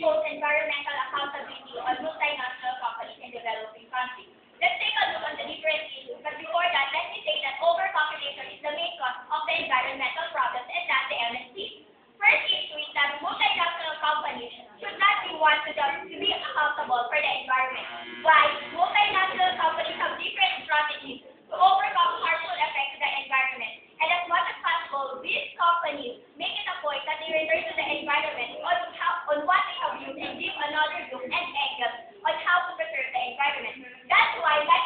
impose environmental accountability on multinational companies in developing countries. Let's take a look at the different issues, but before that, let me say that overpopulation is the main cause of the environmental problems and not the MSP. First issue is that multinational companies should not be wanted to be accountable for the environment. Why? Multinational companies have different strategies to overcome harmful effects to the environment. And as much as possible, these companies make it a point that they return to the environment on what they have used and give another look and angle on how to preserve the environment. That's why, like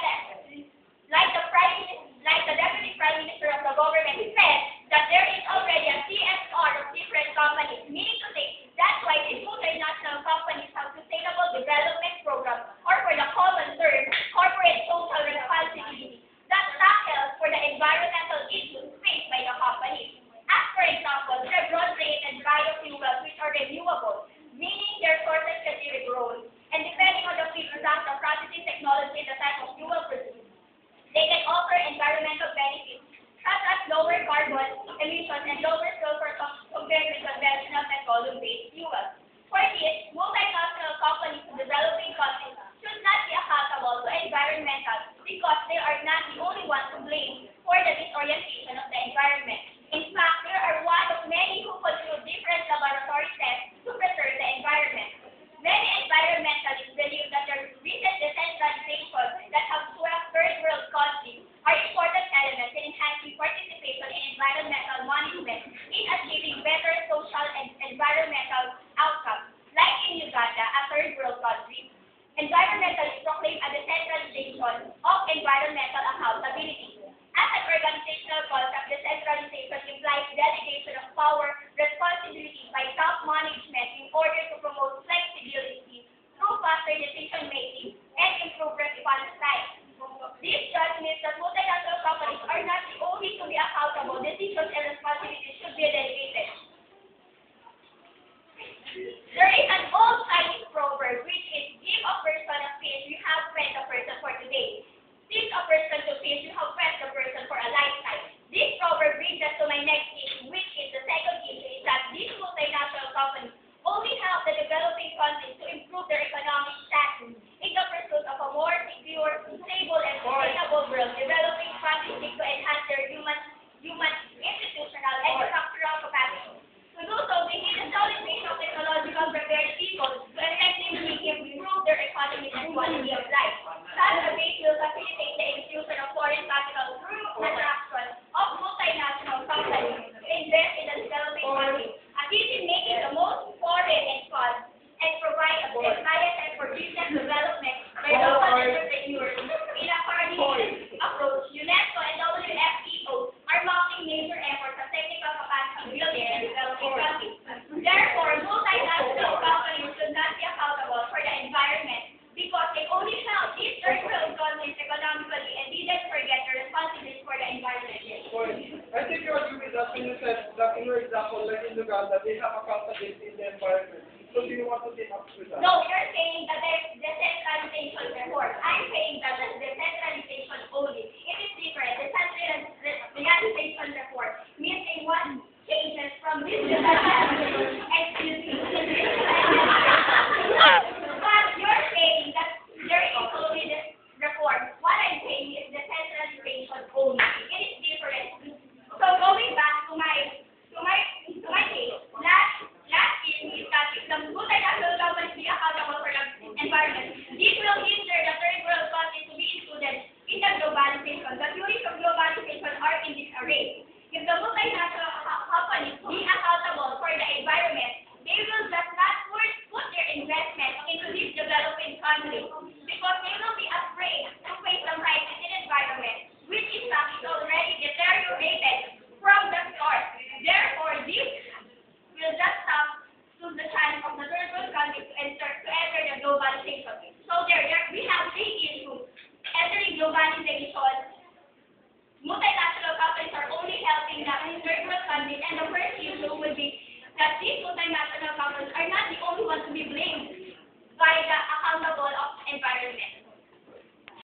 the Deputy Prime Minister of the government said, that there is already a CSR of different companies, meaning to say, that's why these multinational companies have sustainable development programs, or for the common term, corporate social responsibility, that tackles for the environmental issues faced by the companies. As for example, Chevron created biofuels which are renewable, meaning their sources can be regrown, and depending on the feedstock, the processing technology, and the type of fuel produced, they can offer environmental benefits such as lower carbon emissions and lower sulfur compared with conventional petroleum-based fuels. For this, multinational companies in developing countries should not be accountable to environmental because they are not the only ones to blame for the disorientation of the environment. In fact, there are one of many who conduct different laboratory tests to preserve the environment. Many environmentalists believe that the recent decentralization that has swept third world countries are important elements in enhancing participation in environmental management in achieving better social and environmental outcomes. Like in Uganda, a third world country, environmentalists proclaim a decentralization of environmental accountability. As an organizational concept, decentralization implies delegation of power, responsibility by top management in order to promote flexibility through faster decision-making and improve response time. This just means that multinational companies are not the only to be accountable. Decisions and responsibilities should be delegated. There is an old Chinese proverb which is, give a person a fish, you have fed the person for today. Teach a person to fish, you have fed the person for a lifetime. This proverb brings us to my next issue, which is the second issue, is that these multinational companies only help the developing countries to improve their economic status in the pursuit of a more secure, stable, and sustainable world. Developing countries seek to enhance their human, institutional, and structural capacity. To do so, they need a solid base of technological prepared people to effectively improve their economies and quality of life. Such a base will facilitate the infusion of foreign capital through attraction of multinational companies to invest in the developing countries, assisting making the most foreign and funds, and provide a bias for business development by local entrepreneurs. In a coordinated approach, UNESCO and WFEO are mounting major efforts on technical capacity building in developing countries. Therefore, multinational companies should not be accountable for the environment because they only help these third world countries economically and didn't forget their responsibilities for the environment. I think you agree with that when you said that in your example, like in Uganda, they have accountability in the environment. So do you want to take up with that? No, you're saying that there's decentralization report. I'm saying that the decentralization only. It is different. Decentralization report means a one changes from this decentralization and to this. But you're saying that there is only this report. What I'm saying is decentralization only. It is different. So going back to my case, last year we established the multinational companies be accountable for the environment. This will hinder the third world countries to be included in the globalization. The theories of globalization are in this array. If the multinational companies be accountable for the environment, they will just not put their investment into these developing countries because they will be afraid to face the crisis in environment, which in fact is already deteriorated from the start. Therefore, this will just stop to the chance of the third world countries to enter the globalization. So there we have three issues. Entering globalization, multinational companies are only helping the third world countries, and the first issue would be that these multinational companies are not the only ones to be blamed by the accountable of environment.